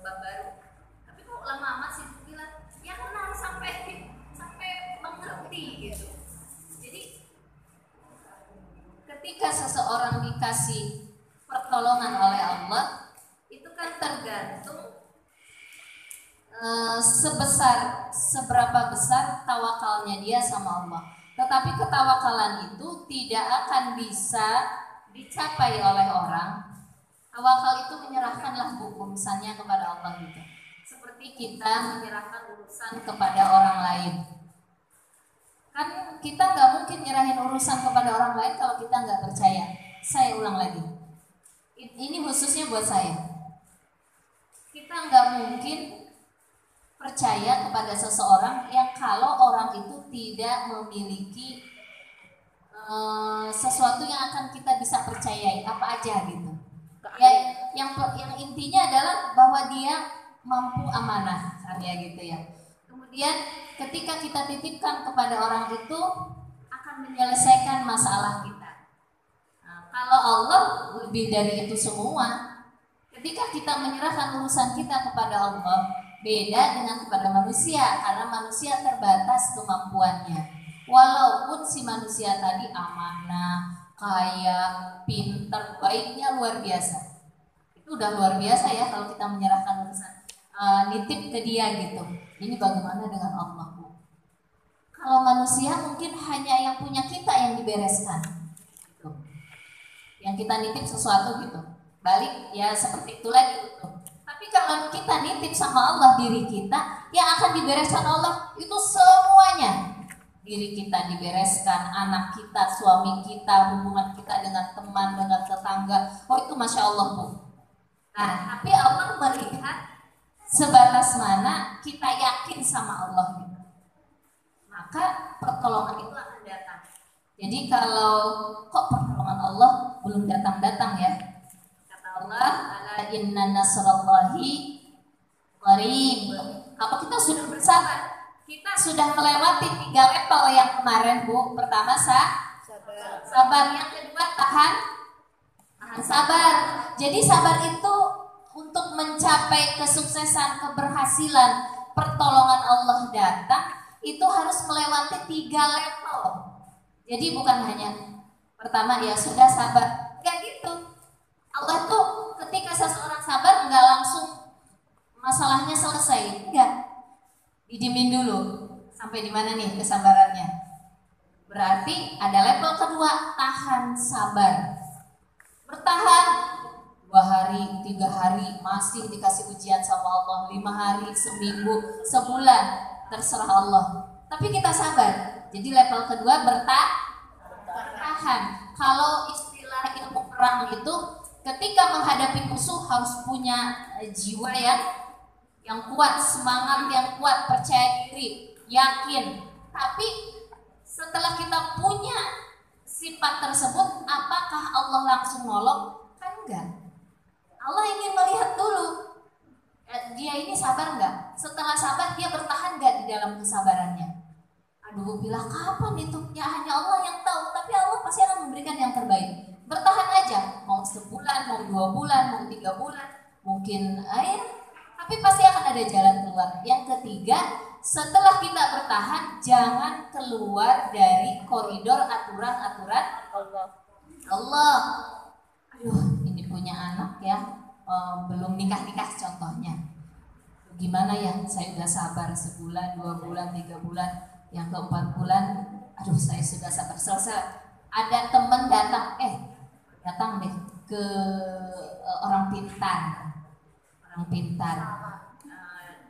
bab baru. Tapi kok lama amat sih bilang, ya kenal sampai mengerti gitu. Jadi ketika seseorang dikasih pertolongan oleh Allah, itu kan tergantung seberapa besar tawakalnya dia sama Allah. Tetapi ketawakalan itu tidak akan bisa dicapai oleh orang. Tawakal itu menyerahkanlah urusannya kepada Allah gitu. Seperti kita menyerahkan urusan kepada orang lain. Kan kita nggak mungkin nyerahin urusan kepada orang lain kalau kita nggak percaya. Saya ulang lagi. Ini khususnya buat saya. Kita nggak mungkin percaya kepada seseorang yang kalau orang itu tidak memiliki sesuatu yang akan kita bisa percayai, apa aja gitu. Ya, yang intinya adalah bahwa dia mampu amanah, ya gitu ya. Kemudian ketika kita titipkan kepada orang itu akan menyelesaikan masalah kita. Nah, kalau Allah lebih dari itu semua. Ketika kita menyerahkan urusan kita kepada Allah, beda dengan kepada manusia, karena manusia terbatas kemampuannya. Walaupun si manusia tadi amanah, kaya, pintar, baiknya luar biasa. Itu udah luar biasa ya kalau kita menyerahkan urusan nitip ke dia gitu. Ini bagaimana dengan Allah, Bu? Kalau manusia mungkin hanya yang punya kita yang dibereskan gitu. Yang kita nitip sesuatu gitu, balik ya seperti itu lagi gitu. Tapi kalau kita nitip sama Allah diri kita, yang akan dibereskan Allah itu semuanya. Diri kita dibereskan, anak kita, suami kita, hubungan kita dengan teman, dengan tetangga. Oh itu Masya Allah, Bu. Nah, tapi Allah melihat sebatas mana kita yakin sama Allah gitu. Maka pertolongan itu akan datang. Jadi kalau kok pertolongan Allah belum datang-datang ya, kata Allah, ala inna nasrallahi qarib. Apa kita sudah bersabar? Kita sudah melewati 3 level yang kemarin, Bu. Pertama sabar. Yang kedua tahan sabar. Jadi sabar itu untuk mencapai kesuksesan, keberhasilan, pertolongan Allah datang, itu harus melewati 3 level. Jadi bukan hanya pertama ya sudah sabar, enggak gitu. Allah tuh ketika seseorang sabar enggak langsung masalahnya selesai, enggak. Didimin dulu. Sampai di mana nih kesabarannya? Berarti ada level kedua, tahan sabar. Bertahan 2 hari, 3 hari masih dikasih ujian sama Allah, 5 hari, seminggu, sebulan, terserah Allah. Tapi kita sabar. Jadi level kedua bertahan. Kalau istilah ilmu perang itu ketika menghadapi musuh harus punya jiwa yang kuat, semangat yang kuat, percaya diri, yakin. Tapi setelah kita punya sifat tersebut, apakah Allah langsung nolong? Kan enggak. Allah ingin melihat dulu dia ini sabar enggak? Setelah sabar dia bertahan enggak di dalam kesabarannya? Aduh, bilang kapan itu? Ya hanya Allah yang tahu. Tapi Allah pasti akan memberikan yang terbaik. Bertahan aja, mau sebulan, mau 2 bulan, mau 3 bulan, mungkin tapi pasti akan ada jalan keluar. Yang ketiga, setelah kita bertahan, jangan keluar dari koridor aturan-aturan Allah. Aduh, ini punya anak ya, belum nikah-nikah contohnya. Gimana ya, saya udah sabar sebulan, 2 bulan, 3 bulan, yang ke-4 bulan, aduh saya sudah sabar selesai. Ada teman datang deh ke orang pintar.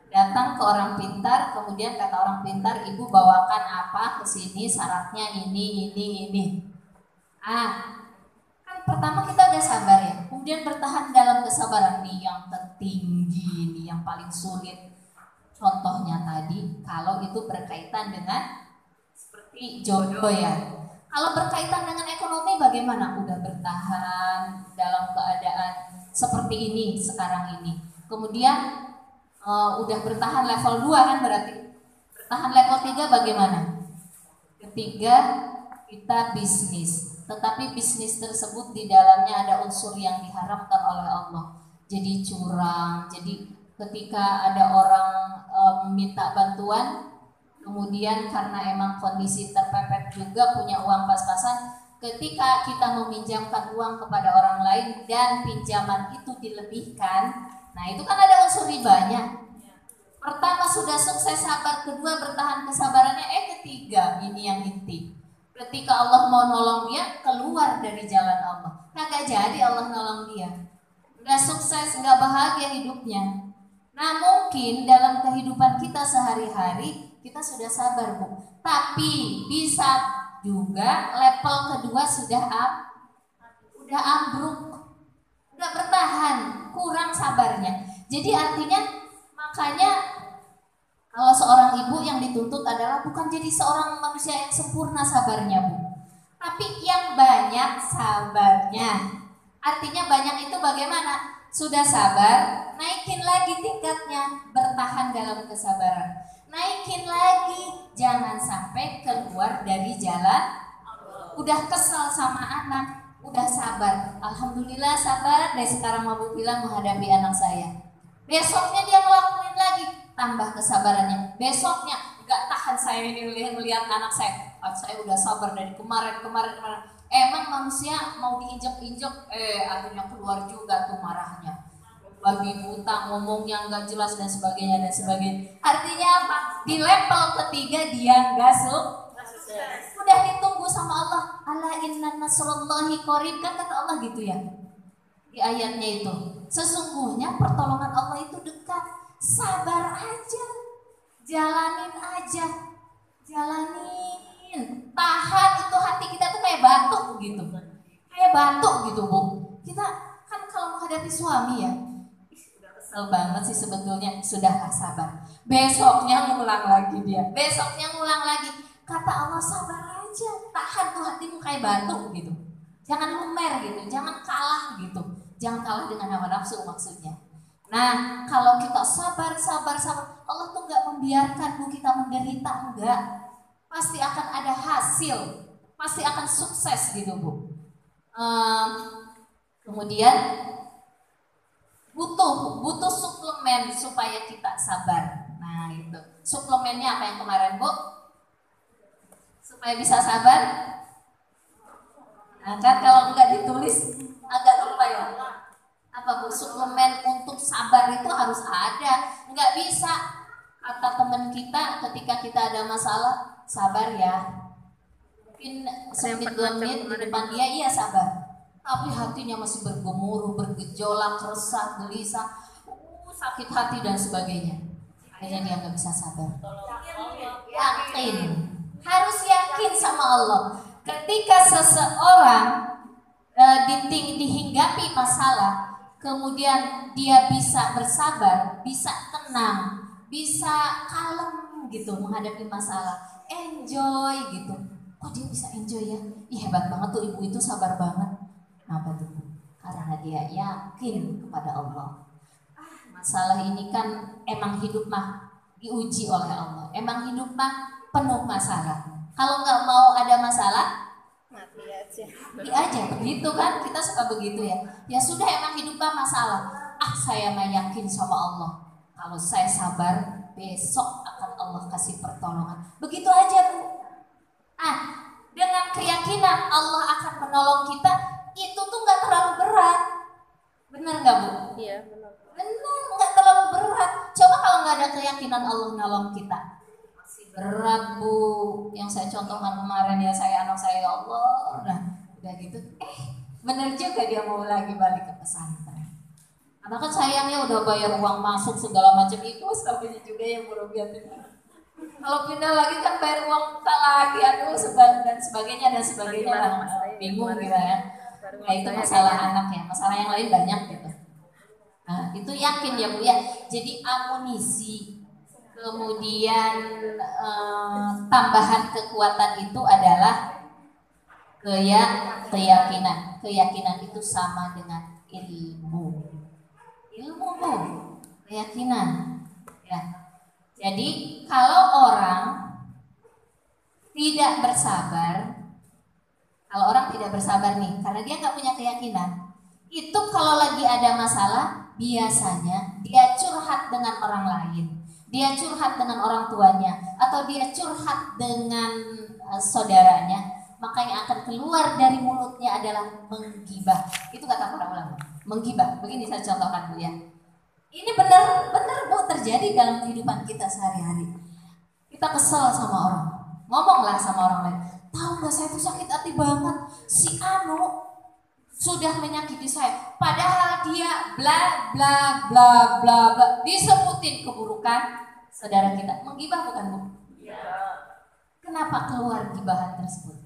Datang ke orang pintar, kemudian kata orang pintar, ibu bawakan apa ke sini, syaratnya ini. Kan pertama kita udah sabar ya, kemudian bertahan dalam kesabaran nih yang tertinggi, nih yang paling sulit. Contohnya tadi, kalau itu berkaitan dengan seperti jodoh ya. Kalau berkaitan dengan ekonomi bagaimana? Udah bertahan dalam keadaan seperti ini sekarang ini. Kemudian udah bertahan level 2 kan berarti. Bertahan level 3 bagaimana? Ketiga, kita bisnis. Tetapi bisnis tersebut di dalamnya ada unsur yang diharamkan oleh Allah. Jadi curang, jadi ketika ada orang minta bantuan, kemudian karena emang kondisi terpepet juga punya uang pas-pasan, ketika kita meminjamkan uang kepada orang lain dan pinjaman itu dilebihkan, nah itu kan ada unsur ribanya. Pertama sudah sukses sabar, kedua bertahan kesabarannya, ketiga ini yang inti. Ketika Allah mau nolong dia, keluar dari jalan Allah. Kagak jadi Allah nolong dia. Nggak sukses, nggak bahagia hidupnya. Nah mungkin dalam kehidupan kita sehari-hari, kita sudah sabar Bu. Tapi bisa juga level kedua udah ambruk, nggak bertahan, kurang sabarnya. Jadi artinya, makanya kalau seorang ibu yang dituntut adalah bukan jadi seorang manusia yang sempurna sabarnya Bu, tapi yang banyak sabarnya. Artinya banyak itu bagaimana? Sudah sabar, naikin lagi tingkatnya, bertahan dalam kesabaran. Naikin lagi, jangan sampai keluar dari jalan. Udah kesel sama anak, udah sabar. Alhamdulillah sabar, dari sekarang mau bilang menghadapi anak saya. Besoknya dia ngelakuin lagi, tambah kesabarannya. Besoknya nggak tahan saya ini melihat anak saya. Saya udah sabar dari kemarin. Emang manusia mau diinjek-injek, akhirnya keluar juga tuh marahnya. Babi buta, ngomongnya nggak jelas dan sebagainya. Artinya apa? Di level ketiga dia nggak sukses. Udah ditunggu sama Allah. Ala inna nasrullahi qarib, kan kata Allah gitu ya di ayatnya itu. Sesungguhnya pertolongan Allah itu dekat. Sabar aja, jalanin aja, tahan. Itu hati kita tuh kayak batu gitu, Bu. Kita kan kalau menghadapi suami ya, udah kesel banget sih sebetulnya, sudah gak sabar. Besoknya ngulang lagi dia, kata Allah sabar aja, tahan tuh hatimu kayak batu gitu. Jangan lumer gitu, jangan kalah gitu, jangan kalah dengan hawa nafsu maksudnya. Nah, kalau kita sabar, Allah tuh nggak membiarkan Bu kita menderita, enggak. Pasti akan ada hasil, pasti akan sukses gitu Bu. Kemudian butuh suplemen supaya kita sabar. Nah itu, suplemennya apa yang kemarin Bu? Supaya bisa sabar. Nah kan kalau nggak ditulis agak lupa ya. Apa Bu, suplemen untuk sabar itu harus ada. Nggak bisa kata teman kita ketika kita ada masalah, sabar ya, mungkin semenit 2 menit di depan dia iya sabar, tapi hatinya masih bergemuruh, bergejolak, resah, gelisah, sakit hati dan sebagainya. Akhirnya dia nggak bisa sabar. Yakin, harus yakin sama Allah. Ketika seseorang dihinggapi masalah, kemudian dia bisa bersabar, bisa tenang, bisa kalem gitu menghadapi masalah, enjoy gitu. Kok dia bisa enjoy ya? Ih hebat banget tuh ibu itu, sabar banget. Kenapa tuh? Karena dia yakin kepada Allah. Masalah ini kan emang hidup mah diuji oleh Allah. Emang hidup mah penuh masalah. Kalau nggak mau ada masalah, mati aja begitu kan, kita suka begitu ya. Ya sudah, emang hidup mah masalah. Saya mah yakin sama Allah. Kalau saya sabar, besok akan Allah kasih pertolongan. Begitu aja Bu. Dengan keyakinan Allah akan menolong kita, itu tuh nggak terlalu berat. Benar nggak Bu? Iya benar. Benar, nggak terlalu berat. Coba kalau nggak ada keyakinan Allah nolong kita, masih berat Bu. Yang saya contohkan kemarin ya, anak saya ya Allah, udah gitu. Bener juga dia mau lagi balik ke pesantren. Karena kan sayangnya udah bayar uang masuk segala macam itu, tapi juga yang berobiatin. Kalau pindah lagi kan bayar uang lagi, dan sebagainya bingung gitu ya. Nah itu masalah anak ya, masalah yang lain banyak gitu. Nah itu yakin ya Bu ya. Jadi amunisi, kemudian tambahan kekuatan itu adalah keyakinan. Keyakinan itu sama dengan ilmu Bu, keyakinan ya. Jadi kalau orang tidak bersabar, nih karena dia nggak punya keyakinan, itu kalau lagi ada masalah biasanya dia curhat dengan orang lain, dia curhat dengan orang tuanya, atau dia curhat dengan saudaranya, maka yang akan keluar dari mulutnya adalah menggibah. Itu kata para ulama. Menggibah. Begini saya contohkan Bu ya. Ini benar-benar Bu terjadi dalam kehidupan kita sehari-hari. Kita kesel sama orang, ngomonglah sama orang lain. Tahu nggak saya tuh sakit hati banget. Si Anu sudah menyakiti saya. Padahal dia bla bla bla bla bla disebutin keburukan saudara kita. Menggibah bukan Bu? Iya. Kenapa keluar gibahan tersebut?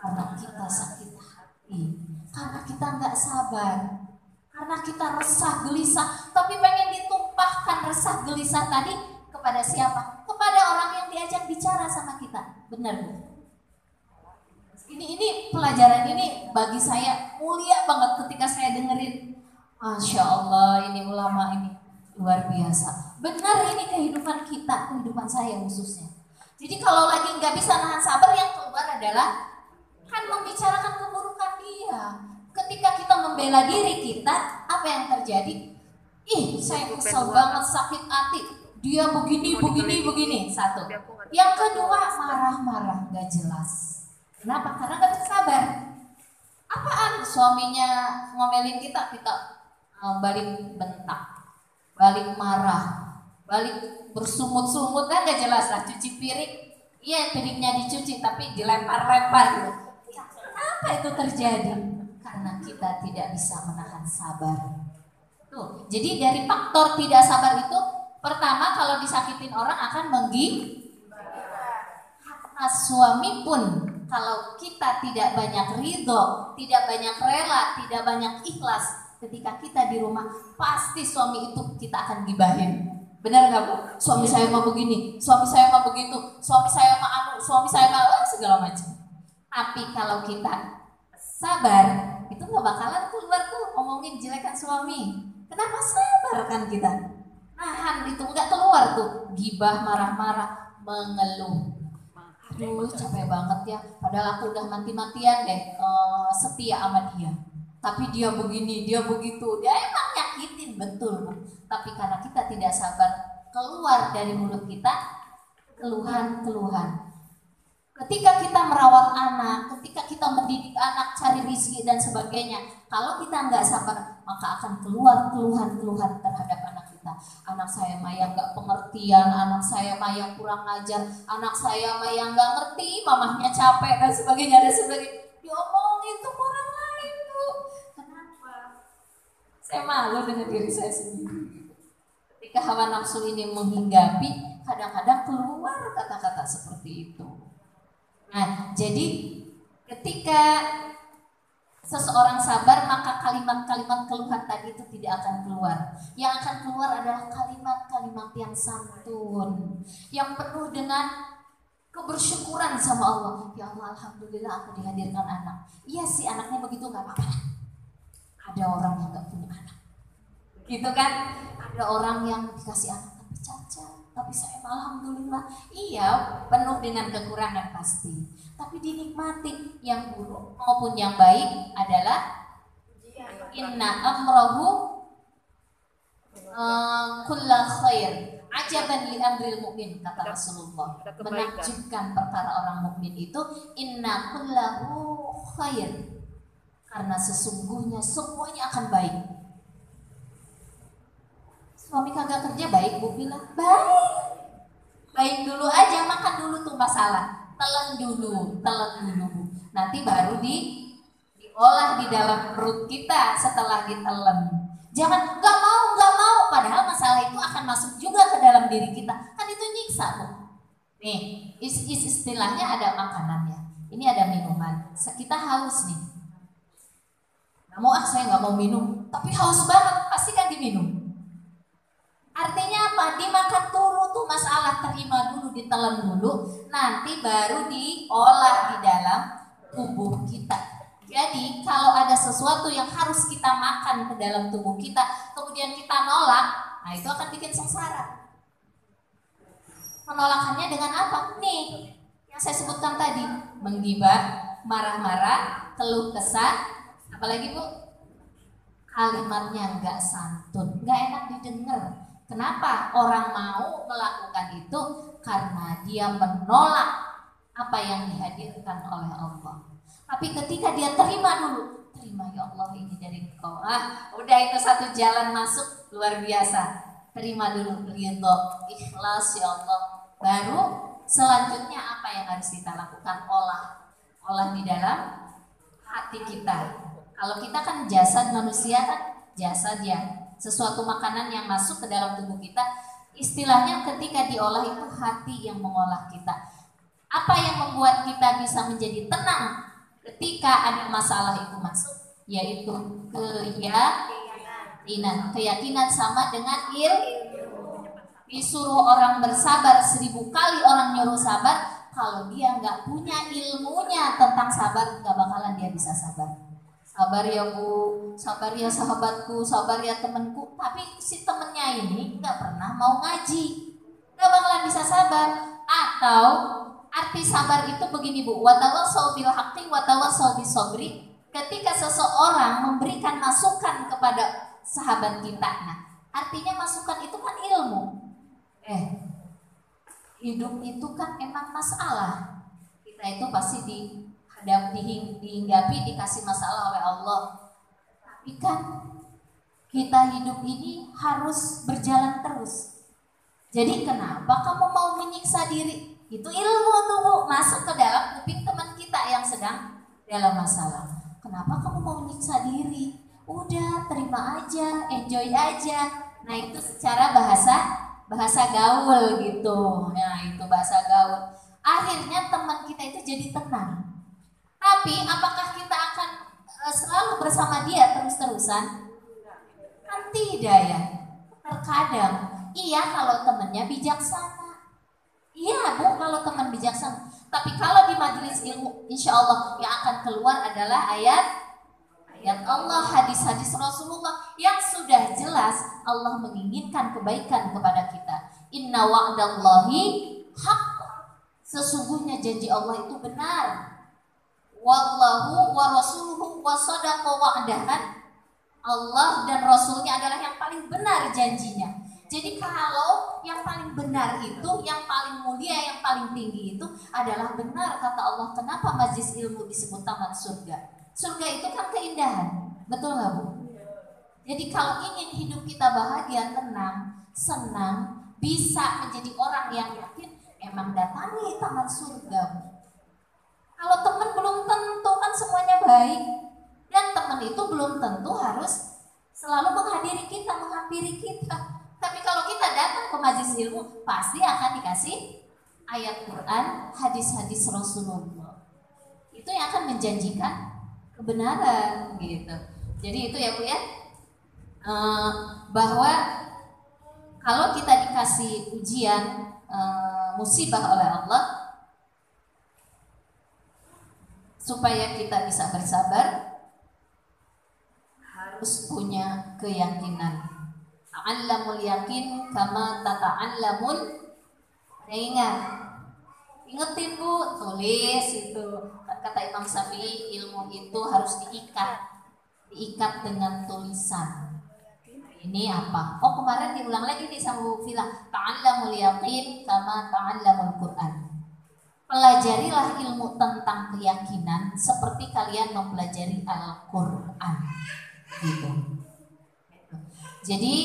Karena kita sakit hati, karena kita nggak sabar, karena kita resah gelisah, tapi pengen ditumpahkan resah gelisah tadi kepada siapa? Kepada orang yang diajak bicara sama kita. Benar Bu? Ini pelajaran ini bagi saya mulia banget ketika saya dengerin. Masya Allah, ini ulama ini luar biasa. Benar, ini kehidupan kita, kehidupan saya khususnya. Jadi kalau lagi nggak bisa nahan sabar, yang keluar adalah kan membicarakan keburukan dia. Ketika kita membela diri kita, apa yang terjadi? Ih, saya kesel banget, sakit hati. Dia begini. Satu. Yang kedua, marah-marah, gak jelas. Kenapa? Karena gak bisa sabar. Apaan? Suaminya ngomelin kita balik bentak, balik marah, balik bersumut-sumut, kan gak jelas lah. Cuci piring, iya piringnya dicuci tapi dilempar-lempar gitu. Apa itu terjadi? Karena kita tidak bisa menahan sabar. Tuh, jadi dari faktor tidak sabar itu, pertama kalau disakitin orang akan karena suami pun kalau kita tidak banyak ridho, tidak banyak rela, tidak banyak ikhlas, ketika kita di rumah pasti suami itu kita akan gibahin. Benar nggak Bu? Suami saya mau begini, suami saya mau begitu, suami saya mau anu, suami saya mau segala macam. Tapi kalau kita sabar, itu nggak bakalan keluar tuh ngomongin jelekan suami. Kenapa sabar kan kita? Nahan itu nggak keluar tuh, gibah, marah-marah, mengeluh. Aduh capek banget ya, padahal aku udah mati-matian deh setia sama dia. Tapi dia begini, dia begitu, dia emang nyakitin betul. Tapi karena kita tidak sabar, keluar dari mulut kita keluhan-keluhan. Ketika kita merawat anak, ketika kita mendidik anak, cari rezeki dan sebagainya, kalau kita nggak sabar, maka akan keluar keluhan-keluhan terhadap anak kita. Anak saya mah yang nggak pengertian, anak saya mah yang kurang ngajar, anak saya mah yang nggak ngerti, mamahnya capek dan sebagainya. Diomongin tuh orang lain tuh. Kenapa? Saya malu dengan diri saya sendiri. Ketika hawa nafsu ini menghinggapi, kadang-kadang keluar kata-kata seperti itu. Nah, jadi ketika seseorang sabar, maka kalimat-kalimat keluhan tadi itu tidak akan keluar. Yang akan keluar adalah kalimat-kalimat yang santun, yang penuh dengan kebersyukuran sama Allah. Ya Allah, alhamdulillah aku dihadirkan anak. Iya sih anaknya begitu, gak apa-apa. Ada orang yang gak punya anak, gitu kan? Ada orang yang dikasih anak tapi cacat. Tapi saya alhamdulillah, iya penuh dengan kekurangan pasti. Tapi dinikmati, yang buruk maupun yang baik adalah inna amrohu kulla khair. Ajaban li amril mu'min, kata Rasulullah. Menakjubkan perkara orang mukmin itu inna kullahu khair. Karena sesungguhnya semuanya akan baik. Suami kagak kerja baik, Bu bilang baik. Baik dulu aja, makan dulu tuh masalah. Telan dulu Bu. Nanti baru diolah di dalam perut kita setelah ditelan. Jangan nggak mau, padahal masalah itu akan masuk juga ke dalam diri kita. Kan itu nyiksa Bu. Nih, istilahnya ada makanannya. Ini ada minuman. Kita haus nih. Nggak mau saya nggak mau minum, tapi haus banget, pasti kan diminum. Artinya apa? Dimakan dulu tuh masalah, terima dulu, ditelan dulu, nanti baru diolah di dalam tubuh kita. Jadi kalau ada sesuatu yang harus kita makan ke dalam tubuh kita, kemudian kita nolak, nah itu akan bikin sengsara. Penolakannya dengan apa? Nih, yang saya sebutkan tadi, menggibah, marah-marah, keluh kesah, apalagi Bu? kalimatnya nggak santun, nggak enak didengar. Kenapa orang mau melakukan itu? Karena dia menolak apa yang dihadirkan oleh Allah. Tapi ketika dia terima dulu, terima ya Allah ini dari Engkau. Udah itu satu jalan masuk luar biasa. Terima dulu, ridho, ikhlas ya Allah. Baru selanjutnya apa yang harus kita lakukan? Olah di dalam hati kita. Kalau kita kan jasad manusia kan jasad ya, sesuatu makanan yang masuk ke dalam tubuh kita, istilahnya ketika diolah itu hati yang mengolah kita. Apa yang membuat kita bisa menjadi tenang ketika ada masalah itu masuk? Yaitu keyakinan sama dengan ilmu. Disuruh orang bersabar 1000 kali orang nyuruh sabar, kalau dia nggak punya ilmunya tentang sabar, nggak bakalan dia bisa sabar. Sabar ya Bu, sabar ya sahabatku, sabar ya temanku. Tapi si temennya ini nggak pernah mau ngaji, nggak bakalan bisa sabar. Atau arti sabar itu begini Bu, watawassaw bil haqqi watawassaw bis sabri. Ketika seseorang memberikan masukan kepada sahabat kita, nah artinya masukan itu kan ilmu. Hidup itu kan emang masalah. Kita itu pasti dihinggapi, dikasih masalah oleh Allah. Tapi kan kita hidup ini harus berjalan terus. Jadi kenapa kamu mau menyiksa diri? Itu ilmu tuh Bu, masuk ke dalam kuping teman kita yang sedang dalam masalah. Kenapa kamu mau menyiksa diri? Udah, terima aja, enjoy aja. Nah itu secara bahasa gaul gitu. Nah itu bahasa gaul. Akhirnya teman kita itu jadi tenang. Tapi apakah kita akan selalu bersama dia terus-terusan? Kan tidak ya. Terkadang iya kalau temannya bijaksana. Iya Bu kalau teman bijaksana. Tapi kalau di majelis ilmu, insya Allah yang akan keluar adalah ayat Allah, hadis-hadis Rasulullah yang sudah jelas Allah menginginkan kebaikan kepada kita. Inna wa'dallahi haqq. Sesungguhnya janji Allah itu benar. Wallahu wa rasuluhu wa sadaqa wa'dahan. Allah dan Rasulnya adalah yang paling benar janjinya. Jadi kalau yang paling benar itu, yang paling mulia, yang paling tinggi itu adalah benar kata Allah. Kenapa majelis ilmu disebut taman surga? Surga itu kan keindahan, betul nggak Bu? Jadi kalau ingin hidup kita bahagia, tenang, senang, bisa menjadi orang yang yakin, emang datangi taman surga Bu. Kalau teman belum tentu kan semuanya baik, dan teman itu belum tentu harus selalu menghadiri kita, menghampiri kita. Tapi kalau kita datang ke majelis ilmu, pasti akan dikasih ayat Quran, hadis-hadis Rasulullah. Itu yang akan menjanjikan kebenaran gitu. Jadi itu ya Bu ya, bahwa kalau kita dikasih ujian, musibah oleh Allah, supaya kita bisa bersabar, harus punya keyakinan. Ta'allamul yakin kama tata'allamul. Ingetin Bu, tulis itu. Kata Imam Syafi'i, ilmu itu harus diikat dengan tulisan. Ini apa? Oh kemarin diulang lagi nih sama Bu Fila. Ta'allamul yakin kama ta'allamul Quran. Pelajarilah ilmu tentang keyakinan seperti kalian mempelajari Al-Quran. Gitu. Jadi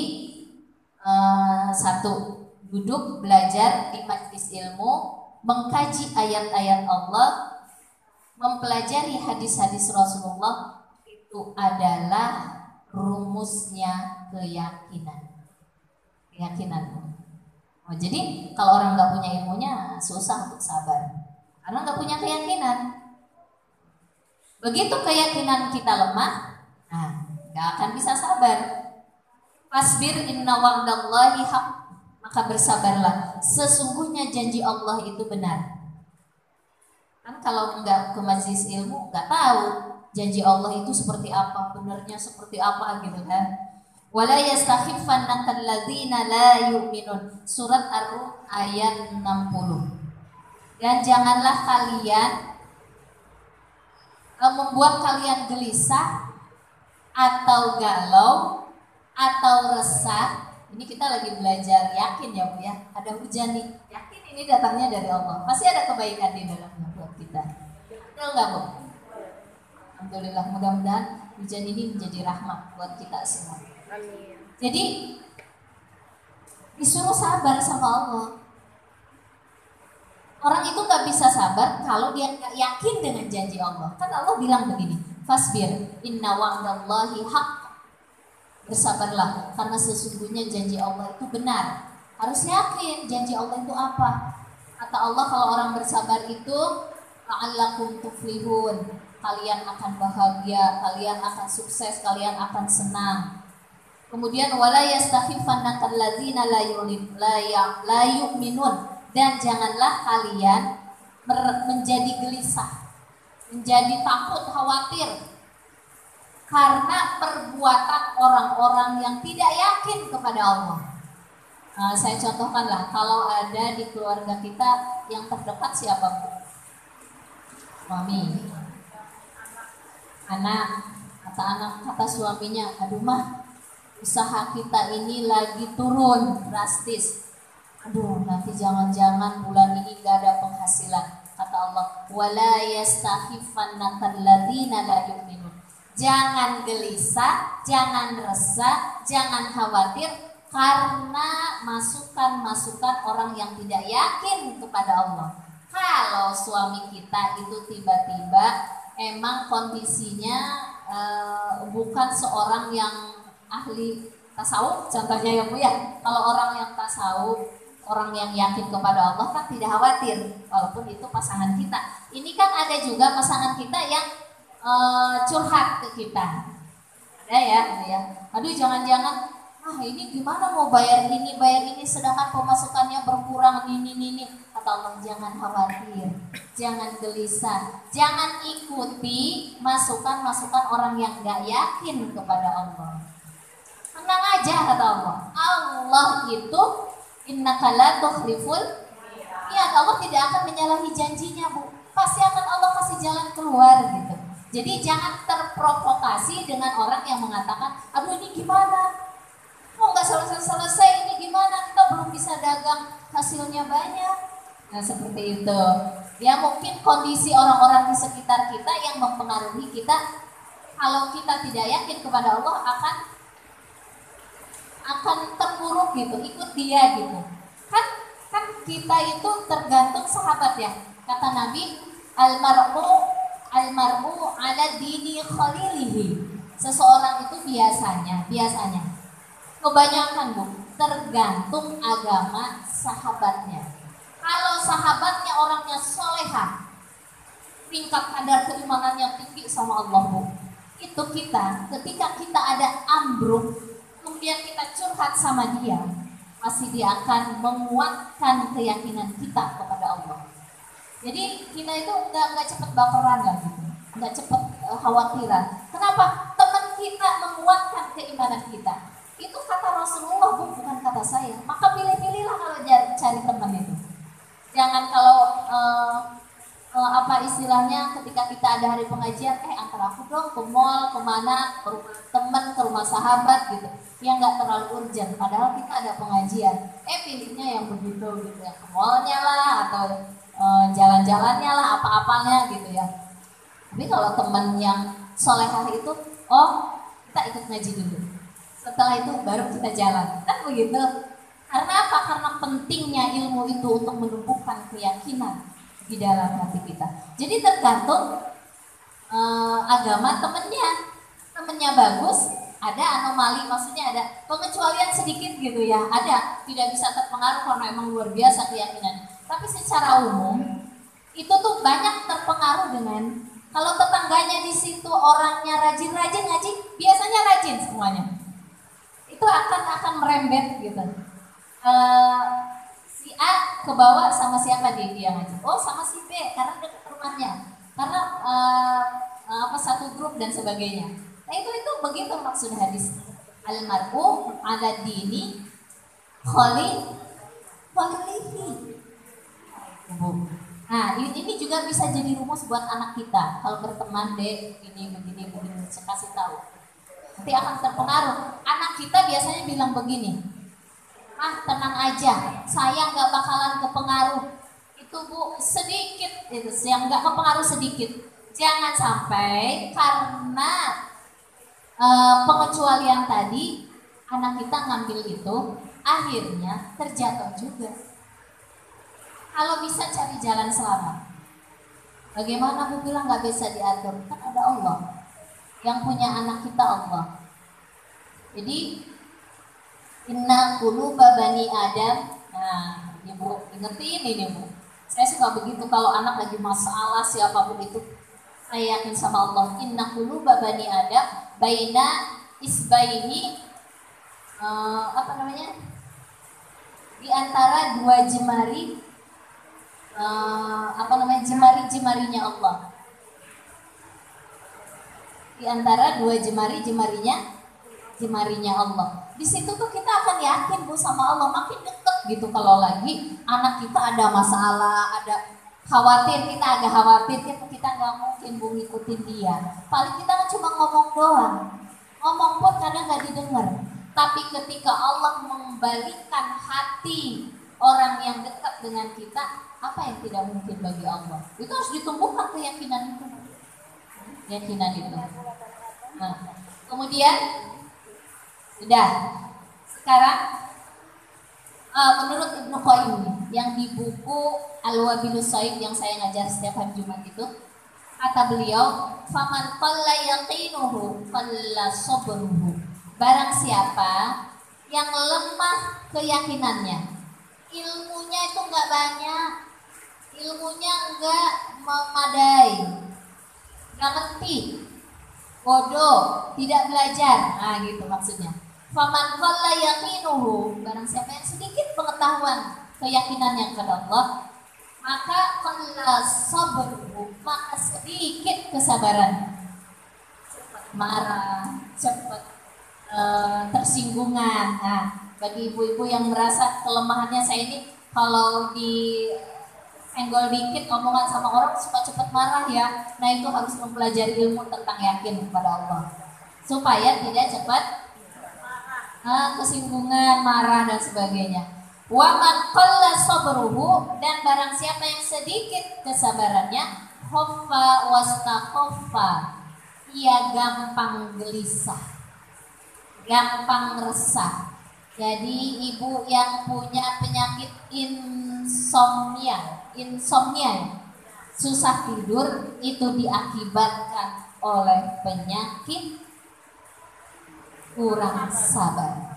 satu, duduk belajar di majelis ilmu, mengkaji ayat-ayat Allah, mempelajari hadis-hadis Rasulullah, itu adalah rumusnya keyakinan. Oh, jadi kalau orang nggak punya ilmunya susah untuk sabar, karena nggak punya keyakinan. Begitu keyakinan kita lemah, nah nggak akan bisa sabar. Fasbir inna wa'dallahi haq, maka bersabarlah, sesungguhnya janji Allah itu benar. Kan kalau nggak ke majelis ilmu nggak tahu janji Allah itu seperti apa, benarnya seperti apa gitu kan. Wala yastakhifannaka alladzina la yu'minun, surat Ar-Rum ayat 60. Dan janganlah kalian membuat kalian gelisah atau galau, atau resah. Ini kita lagi belajar yakin ya Bu ya. Ada hujan nih, yakin ini datangnya dari Allah. Pasti ada kebaikan di dalamnya buat kita. Betul nggak Bu? Alhamdulillah, mudah-mudahan hujan ini menjadi rahmat buat kita semua. Amin. Jadi disuruh sabar sama Allah. Orang itu nggak bisa sabar kalau dia nggak yakin dengan janji Allah. Kan Allah bilang begini, fasbir, inna wa'dallahi haqq. Bersabarlah, karena sesungguhnya janji Allah itu benar. Harus yakin janji Allah itu apa. Kata Allah, kalau orang bersabar itu la'allakum tuflihun. Kalian akan bahagia, kalian akan sukses, kalian akan senang. Kemudian wala yastakhifannakal ladzina la yu'minun, dan janganlah kalian menjadi gelisah, menjadi takut, khawatir karena perbuatan orang-orang yang tidak yakin kepada Allah. Nah, saya contohkanlah, kalau ada di keluarga kita yang terdekat siapa Bu? Suami, anak, kata suaminya, aduh mah, usaha kita ini lagi turun drastis. Aduh, nanti jangan-jangan bulan ini gak ada penghasilan. Kata Allah, wala yastakhifannakal ladzina la yu'minun. Jangan gelisah, jangan resah, jangan khawatir karena masukan-masukan orang yang tidak yakin kepada Allah. Kalau suami kita itu tiba-tiba emang kondisinya bukan seorang yang ahli tasawuf, contohnya ya Bu ya. Kalau orang yang tasawuf, orang yang yakin kepada Allah kan tidak khawatir, walaupun itu pasangan kita. Ini kan ada juga pasangan kita yang curhat ke kita. Ada ya. Aduh, jangan-jangan ini gimana mau bayar ini, sedangkan pemasukannya berkurang ini. Kata Allah, jangan khawatir, jangan gelisah, jangan ikuti masukan-masukan orang yang gak yakin kepada Allah. Tenang aja, kata Allah. Allah itu innaka la tukhliful mi'ad. Allah tidak akan menyalahi janjinya Bu. Pasti akan Allah kasih jalan keluar gitu. Jadi jangan terprovokasi dengan orang yang mengatakan, aduh ini gimana? Oh nggak selesai ini gimana? Kita belum bisa dagang, hasilnya banyak. Nah seperti itu. Ya mungkin kondisi orang-orang di sekitar kita yang mempengaruhi kita. Kalau kita tidak yakin kepada Allah akan terpuruk gitu, ikut dia gitu. Kan kita itu tergantung sahabat ya. Kata Nabi, almar'u ala dini khalilihi. Seseorang itu biasanya kebanyakan Bu, tergantung agama sahabatnya. Kalau sahabatnya orangnya solehah, tingkat kadar keimanannya tinggi sama Allah Bu, itu kita ketika kita ada ambruk, kemudian kita curhat sama dia, pasti dia akan menguatkan keyakinan kita kepada Allah. Jadi kita itu nggak cepat baperan lah gitu, nggak cepat khawatiran. Kenapa? Teman kita menguatkan keimanan kita. Itu kata Rasulullah Bu, bukan kata saya. Maka pilih-pilihlah kalau cari teman itu. Jangan kalau apa istilahnya ketika kita ada hari pengajian, antar aku dong ke mall, kemana, ke rumah teman, ke rumah sahabat gitu, yang nggak terlalu urgent. Padahal kita ada pengajian, pilihnya yang begitu gitu ya, ke mallnya lah atau jalan-jalannya lah, apa-apanya gitu ya. Tapi kalau teman yang solehah itu, kita ikut ngaji dulu. Setelah itu baru kita jalan, kan begitu. Karena apa? Karena pentingnya ilmu itu untuk menumbuhkan keyakinan di dalam hati kita. Jadi tergantung agama temennya bagus, ada anomali, maksudnya ada pengecualian sedikit gitu ya, ada tidak bisa terpengaruh karena emang luar biasa keyakinan. Tapi secara umum itu tuh banyak terpengaruh dengan kalau tetangganya di situ orangnya rajin-rajin ngaji, biasanya rajin semuanya. Itu akan merembet gitu. Si A kebawa sama siapa dia ngaji? Oh sama si B karena dekat rumahnya, karena satu grup dan sebagainya. Nah itu begitu maksud hadis. Almar'u ala dini khalilihi. Nah ini juga bisa jadi rumus buat anak kita. Kalau berteman deh begini saya kasih tahu. nanti akan terpengaruh. Anak kita biasanya bilang begini, tenang aja, saya nggak bakalan kepengaruh. Itu Bu, sedikit itu yang nggak kepengaruh sedikit. Jangan sampai karena pengecualian tadi anak kita ngambil itu akhirnya terjatuh juga. Kalau bisa cari jalan selamat. Bagaimana Bu bilang nggak bisa diatur? Kan ada Allah. Yang punya anak kita Allah. Jadi inna quluba bani Adam. Nah, Ibu ingetin ini Bu. Saya suka begitu kalau anak lagi masalah siapapun itu. Saya yakin sama Allah. Inna quluba bani Adam baina isbaini apa namanya? Di antara dua jemari jemari-jemarinya Allah. Di antara dua jemarinya Allah. Di situ tuh kita akan yakin Bu sama Allah, makin deket gitu. Kalau lagi anak kita ada masalah, ada khawatir, kita agak khawatir, kita nggak mungkin Bu ngikutin dia. Paling kita kan cuma ngomong doang. Ngomong pun kadang nggak didengar. Tapi ketika Allah membalikkan hati orang yang dekat dengan kita, apa yang tidak mungkin bagi Allah? Itu harus ditumbuhkan keyakinan itu. Nah, kemudian udah. Sekarang menurut Ibnu Qayyim yang di buku Al-Wabilus Sayyid yang saya ngajar setiap hari Jumat itu, kata beliau, faman qalla yaqinuhu qalla sabruhu. Barang siapa yang lemah keyakinannya, ilmunya itu nggak banyak, ilmunya nggak memadai, nggak ngerti, bodoh, tidak belajar, nah gitu maksudnya. Faman qalla yaqinuhu, barang siapa yang sedikit pengetahuan keyakinannya kepada Allah, maka qalla sabruhu, maka sedikit kesabaran, cepat marah, cepat tersinggungan. Nah, bagi ibu-ibu yang merasa kelemahannya saya ini kalau di senggol dikit omongan sama orang suka cepat marah ya. Nah, itu harus mempelajari ilmu tentang yakin kepada Allah supaya tidak cepat kesinggungan, marah dan sebagainya. Wa man qalla sabruhu, dan barang siapa yang sedikit kesabarannya, khaffa wastakhaffa, ia gampang gelisah, gampang resah. Jadi ibu yang punya penyakit insomnia, susah tidur, itu diakibatkan oleh penyakit kurang sabar.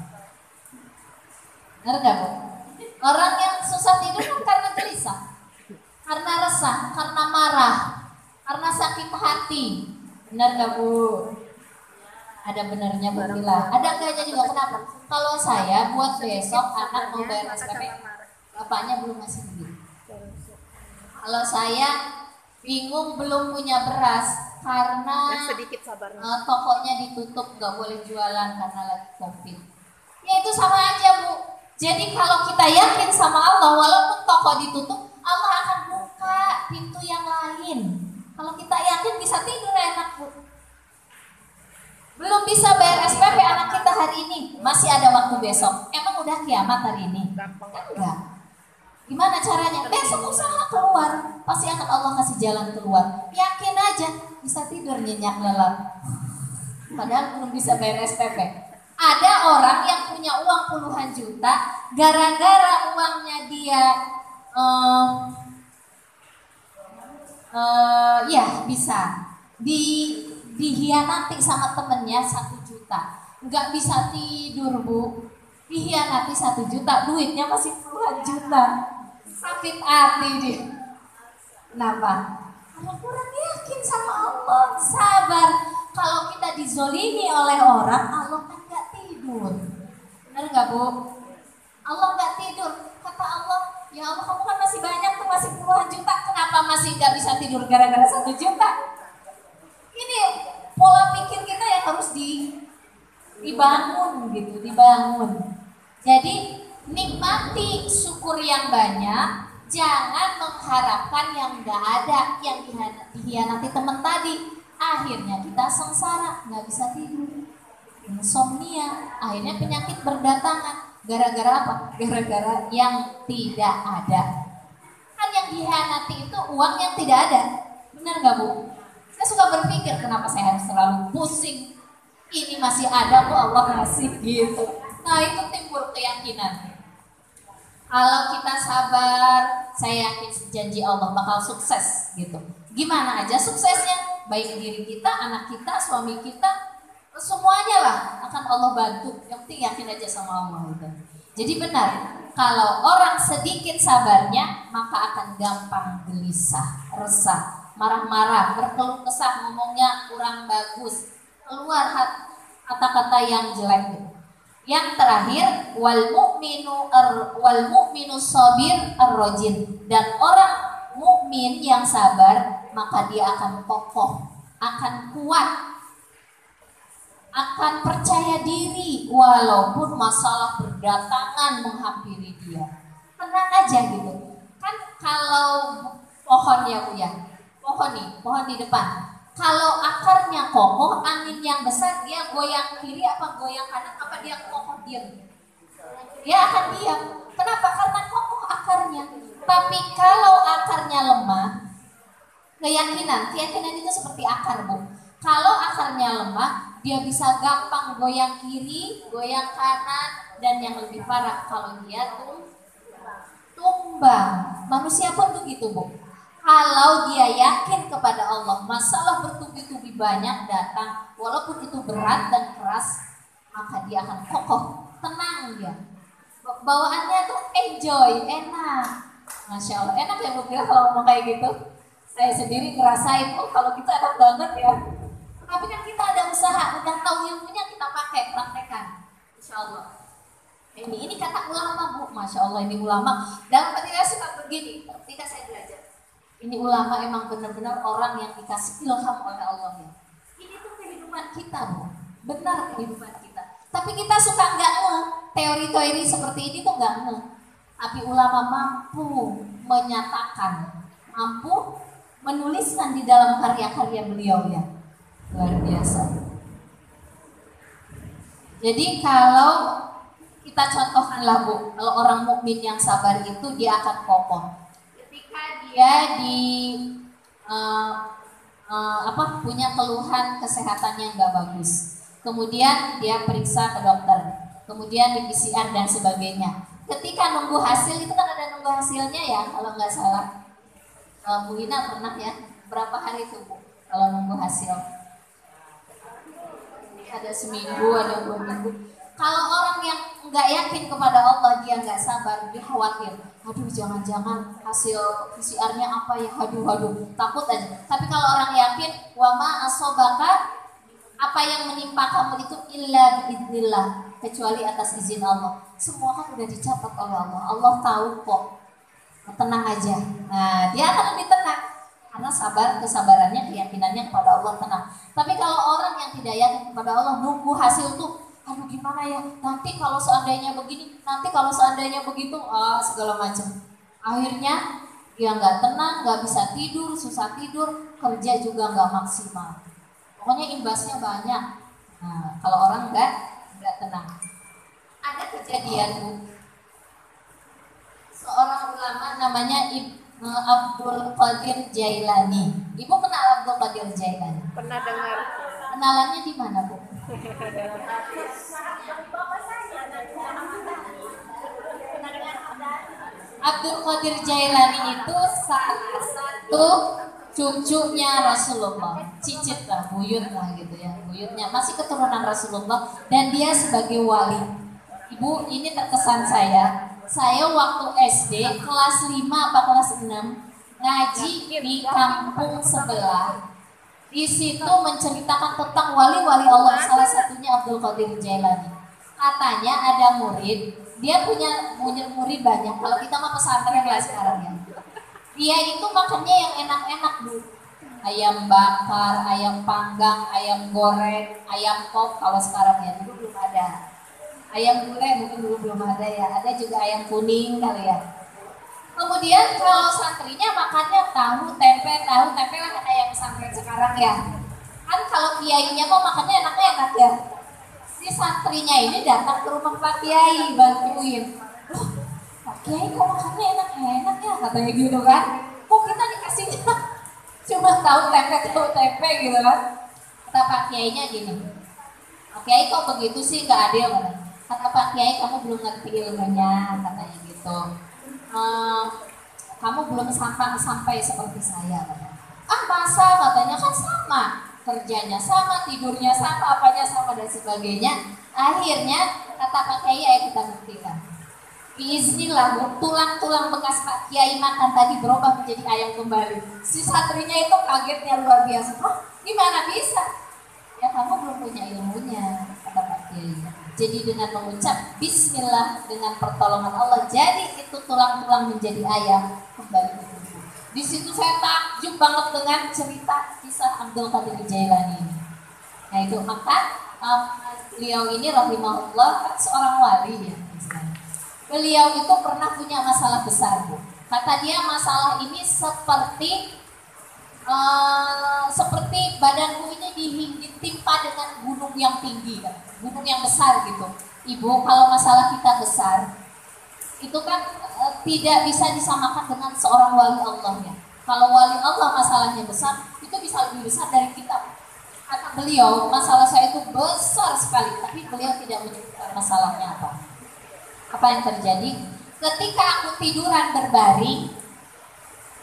Benar gak Bu? Orang yang susah tidur kan karena gelisah, karena resah, karena marah, karena sakit hati. Benar gak Bu? Ada benernya Bella. Ada enggaknya juga. Kenapa? Kalau saya buat besok anak mau bayar SPP, bapaknya belum ngasih duit. Kalau saya bingung belum punya beras karena tokonya ditutup, nggak boleh jualan karena lagi COVID. Ya itu sama aja Bu. Jadi kalau kita yakin sama Allah, walaupun toko ditutup, Allah akan buka pintu yang lain. Kalau kita yakin bisa tidur enak Bu. Belum bisa bayar SPP anak kita hari ini, masih ada waktu besok. Emang udah kiamat hari ini? Enggak. Gimana caranya? Besok usaha keluar, pasti akan Allah kasih jalan keluar. Yakin aja, bisa tidur nyenyak lelap. Padahal belum bisa bayar SPP. Ada orang yang punya uang puluhan juta, gara-gara uangnya dia ya bisa dihianati sama temennya 1 juta, nggak bisa tidur Bu, dihianati 1 juta, duitnya masih puluhan juta, sakit hati dia. Kenapa? Karena kurang yakin sama Allah. Sabar. Kalau kita dizolimi oleh orang, Allah kan nggak tidur. Benar nggak Bu? Allah nggak tidur. Kata Allah, ya Allah kamu kan masih banyak tuh, masih puluhan juta, kenapa masih nggak bisa tidur gara-gara 1 juta? Ini pola pikir kita yang harus dibangun gitu, dibangun. Jadi nikmati syukur yang banyak, jangan mengharapkan yang nggak ada, yang dihianati teman tadi. Akhirnya kita sengsara, nggak bisa tidur. insomnia, akhirnya penyakit berdatangan. Gara-gara apa? Gara-gara yang tidak ada. Kan yang dihianati itu uang yang tidak ada. Benar nggak Bu? Saya suka berpikir kenapa saya harus selalu pusing. Ini masih ada kok Allah ngasih gitu. Nah itu timbul keyakinan. Kalau kita sabar, saya yakin janji Allah bakal sukses gitu. Gimana aja suksesnya, baik diri kita, anak kita, suami kita, semuanya lah akan Allah bantu. Yang penting yakin aja sama Allah gitu. Jadi benar, kalau orang sedikit sabarnya, maka akan gampang gelisah, resah, marah-marah, berkeluh kesah, ngomongnya kurang bagus, keluar kata-kata yang jelek gitu. Yang terakhir, wal mu'minu sabir ar-rajin, dan orang mukmin yang sabar maka dia akan kokoh, akan kuat, akan percaya diri walaupun masalah berdatangan menghampiri dia. Tenang aja gitu. Kan kalau pohon ya Bu ya, pohon di depan. Kalau akarnya kokoh, angin yang besar, dia goyang kiri apa goyang kanan, apa dia kokoh diam? Dia akan diam. Kenapa? Karena kokoh akarnya. Tapi kalau akarnya lemah, keyakinan itu seperti akar Bu. Kalau akarnya lemah, dia bisa gampang goyang kiri, goyang kanan, dan yang lebih parah kalau dia tumbang. Manusia pun begitu Bu. Kalau dia yakin kepada Allah, masalah bertubi-tubi banyak datang, walaupun itu berat dan keras, maka dia akan kokoh, tenang dia. Bawaannya tuh enjoy, enak. Masya Allah, enak ya Bu ya kalau ngomong kayak gitu. Saya sendiri ngerasain, kalau kita enak banget ya. Tapi kan kita ada usaha, udah tahu ilmunya kita pakai, praktekkan. Insya Allah. Ini kata ulama Bu, Masya Allah ini ulama. Dalam ketika suka begini, ketika saya belajar. Ini ulama emang benar-benar orang yang dikasih ilham oleh Allah ya. Ini tuh kehidupan kita Bu, benar kehidupan kita. Tapi kita suka nggak teori-teori seperti ini tuh nggak Tapi ulama mampu menyatakan, mampu menuliskan di dalam karya-karya beliau ya. Luar biasa. Jadi kalau kita contohkanlah Bu, kalau orang mukmin yang sabar itu dia akan kokoh. Ketika dia punya keluhan kesehatannya nggak bagus, kemudian dia periksa ke dokter, kemudian di PCR dan sebagainya. Ketika nunggu hasil itu kan ada nunggu hasilnya ya, kalau nggak salah. Bu Ina pernah ya, berapa hari itu Bu kalau nunggu hasil? Ada seminggu, ada 2 minggu. Kalau orang yang nggak yakin kepada Allah, dia nggak sabar, dia khawatir. Aduh, jangan-jangan hasil PCR-nya apa ya? Aduh, takut aja. Tapi kalau orang yakin, wama asobaka, apa yang menimpa kamu itu illa biidznillah, kecuali atas izin Allah. Semua kan udah dicatat oleh Allah. Allah tahu kok. Tenang aja. Nah, dia akan lebih tenang. Karena kesabarannya, keyakinannya kepada Allah tenang. Tapi kalau orang yang tidak yakin kepada Allah, nunggu hasil tuh, aduh gimana ya, nanti kalau seandainya begini, nanti kalau seandainya begitu, segala macam. Akhirnya dia nggak tenang, nggak bisa tidur, susah tidur, kerja juga nggak maksimal. Pokoknya imbasnya banyak. Nah, kalau orang nggak tenang. Ada kejadian Bu, seorang ulama namanya Abdul Qadir Jailani. Ibu kenal Abdul Qadir Jailani? Pernah dengar. Kenalannya di mana Bu? Abdul Qadir Jailani itu salah satu cucunya Rasulullah, cicit lah, buyut lah gitu ya, buyutnya masih keturunan Rasulullah, dan dia sebagai wali. Ibu, ini terkesan saya waktu SD kelas 5 apa kelas 6 ngaji di kampung sebelah. Di situ menceritakan tentang wali-wali Allah, salah satunya Abdul Qadir Jailani. Katanya ada murid, dia punya murid banyak. Kalau kita mah pesantren lah sekarang ya. Dia itu makannya yang enak-enak Bu. Ayam bakar, ayam panggang, ayam goreng, ayam pop kalau sekarang ya, dulu belum ada. Ayam gulai mungkin dulu belum ada ya, ada juga ayam kuning kali ya. Kemudian kalau santrinya makannya tahu tempe lah kayak pesantren sekarang ya. Kan kalau kiainya mau makannya enak-enak ya. Si santrinya ini datang ke rumah Pak Kiai bantuin. Loh, Pak Kiai kok makannya enak-enak ya, katanya gitu kan. Kok kita dikasihnya cuma tahu tempe gitu kan. Kata Pak Kiainya gini, Pak Kiai kok begitu sih, gak adil. Kata Pak Kiai, kamu belum ngerti ilmunya, katanya gitu. Kamu belum sampai seperti saya, katanya. Ah masa, katanya, kan sama kerjanya sama, tidurnya sama, apanya sama dan sebagainya. Akhirnya kata Pak Kiai, ayo kita buktikan. Biiznillah, tulang-tulang bekas Pak Kiai makan tadi berubah menjadi ayam kembali. Si santrinya itu kagetnya luar biasa. Hah, gimana bisa? Ya kamu belum punya ilmunya, kata Pak Kiai. Jadi dengan mengucap Bismillah, dengan pertolongan Allah, jadi itu tulang-tulang menjadi ayam kembali. Di situ saya takjub banget dengan cerita kisah Abdul Qadir Jailani ini. Nah itu maka beliau ini rahimahullah kan seorang wali ya. Beliau itu pernah punya masalah besar, Bu. Kata dia masalah ini seperti badanku ini ditimpa dengan gunung yang tinggi, kan? Gunung yang besar gitu. Ibu, kalau masalah kita besar, itu kan tidak bisa disamakan dengan seorang wali Allah ya. Kalau wali Allah masalahnya besar, itu bisa lebih besar dari kita. Kata beliau, masalah saya itu besar sekali, tapi beliau tidak menyebutkan masalahnya apa. Apa yang terjadi? Ketika aku tiduran berbaring,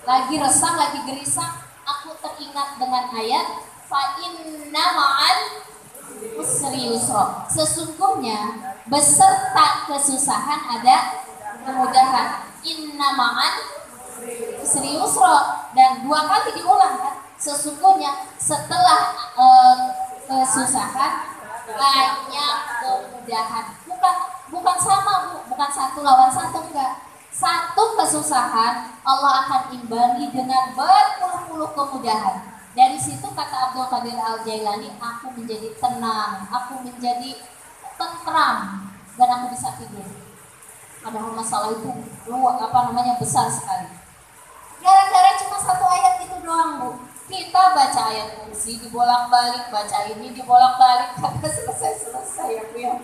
lagi resah, lagi gelisah, aku teringat dengan ayat fa inna ma'al usri yusra. Sesungguhnya beserta kesusahan ada kemudahan. Inna ma'al usri yusra. Dan 2 kali diulang kan. Sesungguhnya setelah kesusahan banyak kemudahan. Bukan sama, Bu, bukan satu lawan satu, enggak. Satu kesusahan Allah akan imbangi dengan berpuluh-puluh kemudahan. Dari situ kata Abdul Qadir Al-Jailani, aku menjadi tenang, aku menjadi tentram, dan aku bisa tidur. Padahal masalah itu besar sekali. Gara-gara cuma 1 ayat itu doang, Bu. Kita baca ayat kursi dibolak-balik, baca ini dibolak-balik, kagak selesai ya, Bu ya.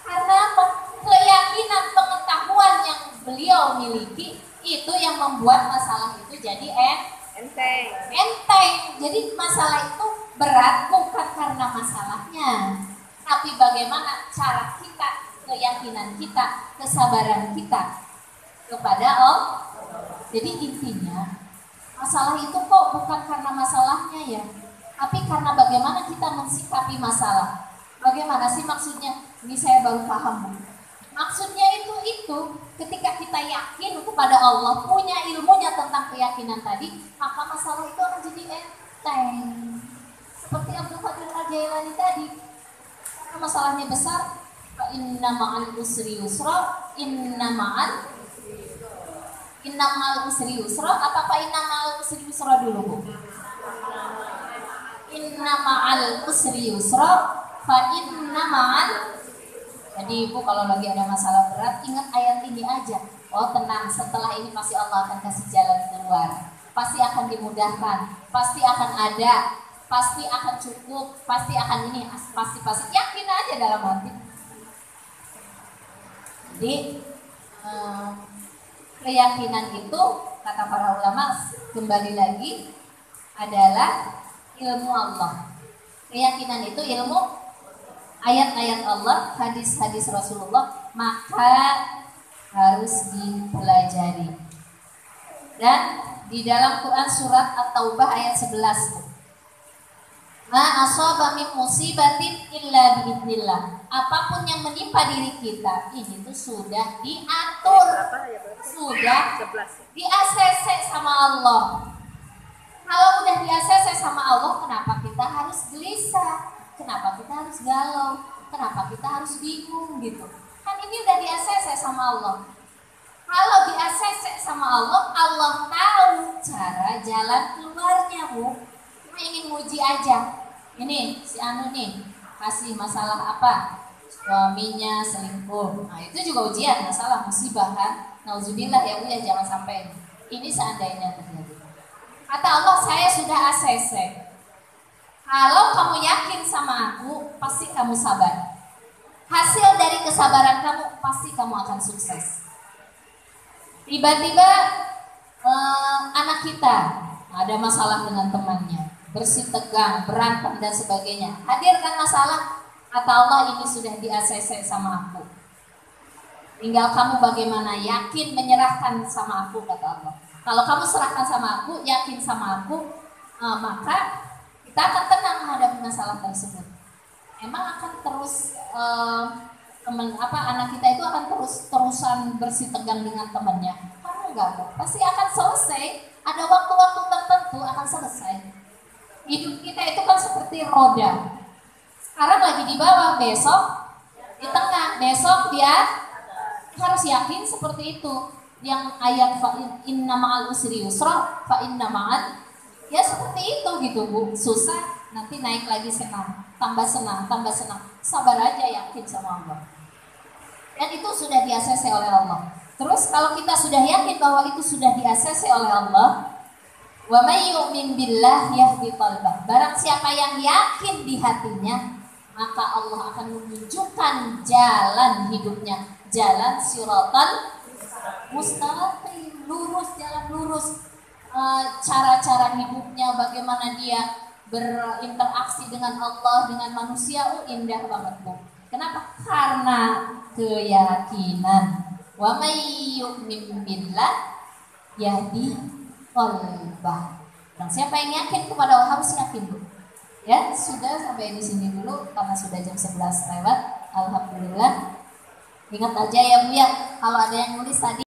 Karena apa? Keyakinan, pengetahuan yang beliau miliki itu yang membuat masalah itu jadi enteng. Jadi masalah itu berat bukan karena masalahnya, tapi bagaimana cara kita, keyakinan kita, kesabaran kita kepada Allah. Jadi intinya masalah itu kok bukan karena masalahnya ya, tapi karena bagaimana kita mensikapi masalah. Bagaimana sih maksudnya? Ini saya baru paham, Bu. Maksudnya itu ketika kita yakin kepada Allah, punya ilmunya tentang keyakinan tadi, maka masalah itu akan jadi enteng. Seperti Abdul Qadir Al-Jailani tadi, karena masalahnya besar, inna ma'al usri yusra, inna ma'al usri yusra. Apa inna ma'al usri yusra dulu, Bu? Inna ma'al usri yusra, fa inna ma'al. Jadi Ibu kalau lagi ada masalah berat, ingat ayat ini aja. Oh tenang, setelah ini pasti Allah akan kasih jalan keluar. Pasti akan dimudahkan, pasti akan ada, pasti akan cukup, pasti akan ini, pasti. Yakin aja dalam hati. Jadi keyakinan itu, kata para ulama, kembali lagi adalah ilmu Allah. Keyakinan itu ilmu ayat-ayat Allah, hadis-hadis Rasulullah, maka harus dipelajari. Dan di dalam Quran surat At-Taubah ayat 11, ma asaba min musibatin illa biidznillah. Apapun yang menimpa diri kita ini tuh sudah diatur, sudah di-ACC sama Allah. Kalau udah di-ACC sama Allah, kenapa kita harus gelisah? Kenapa kita harus galau? Kenapa kita harus bingung gitu? Kan ini udah di-ACC sama Allah. Kalau di-ACC sama Allah, Allah tahu cara jalan keluarnya, Bu. Cuma ingin nguji aja. Ini si Anu nih kasih masalah apa? Suaminya selingkuh. Nah itu juga ujian, masalah musibah kan. Nauzubillah ya Bu ya, jangan sampai. Ini seandainya terjadi. Kata Allah, saya sudah ACC. Kalau kamu yakin sama aku, pasti kamu sabar. hasil dari kesabaran kamu pasti kamu akan sukses. Tiba-tiba anak kita ada masalah dengan temannya, bersitegang, berantem dan sebagainya. Hadirkan masalah, kata Allah, ini sudah di-ACC sama aku. Tinggal kamu bagaimana, yakin menyerahkan sama aku, kata Allah. Kalau kamu serahkan sama aku, yakin sama aku, maka kita akan tenang menghadapi masalah tersebut. Emang akan terus anak kita itu akan terusan bersitegang dengan temannya? Kamu enggak, pasti akan selesai. Ada waktu-waktu tertentu akan selesai. Hidup kita itu kan seperti roda. Sekarang lagi di bawah, besok di tengah, besok dia harus yakin seperti itu. Yang ayat inna ma'al usri yusra fa inna ma'al, ya seperti itu gitu Bu. Susah, nanti naik lagi senang, tambah senang, tambah senang. Sabar aja, yakin sama Allah. Dan itu sudah di-ACC oleh Allah. Terus kalau kita sudah yakin bahwa itu sudah di-ACC oleh Allah, wa may yu'min billah yahdi qalbah. Barang siapa yang yakin di hatinya, maka Allah akan menunjukkan jalan hidupnya, jalan siratan mustaqim, lurus, jalan lurus. Cara-cara hidupnya, bagaimana dia berinteraksi dengan Allah, dengan manusia, indah banget Bu. Kenapa? Karena keyakinan. Wa may yu'min billah yahdi qalbah. Dan siapa yang yakin kepada Allah harus yakin Bu. Ya, sudah sampai di sini dulu karena sudah jam 11 lewat. Alhamdulillah. Ingat aja ya Bu ya, kalau ada yang nulis tadi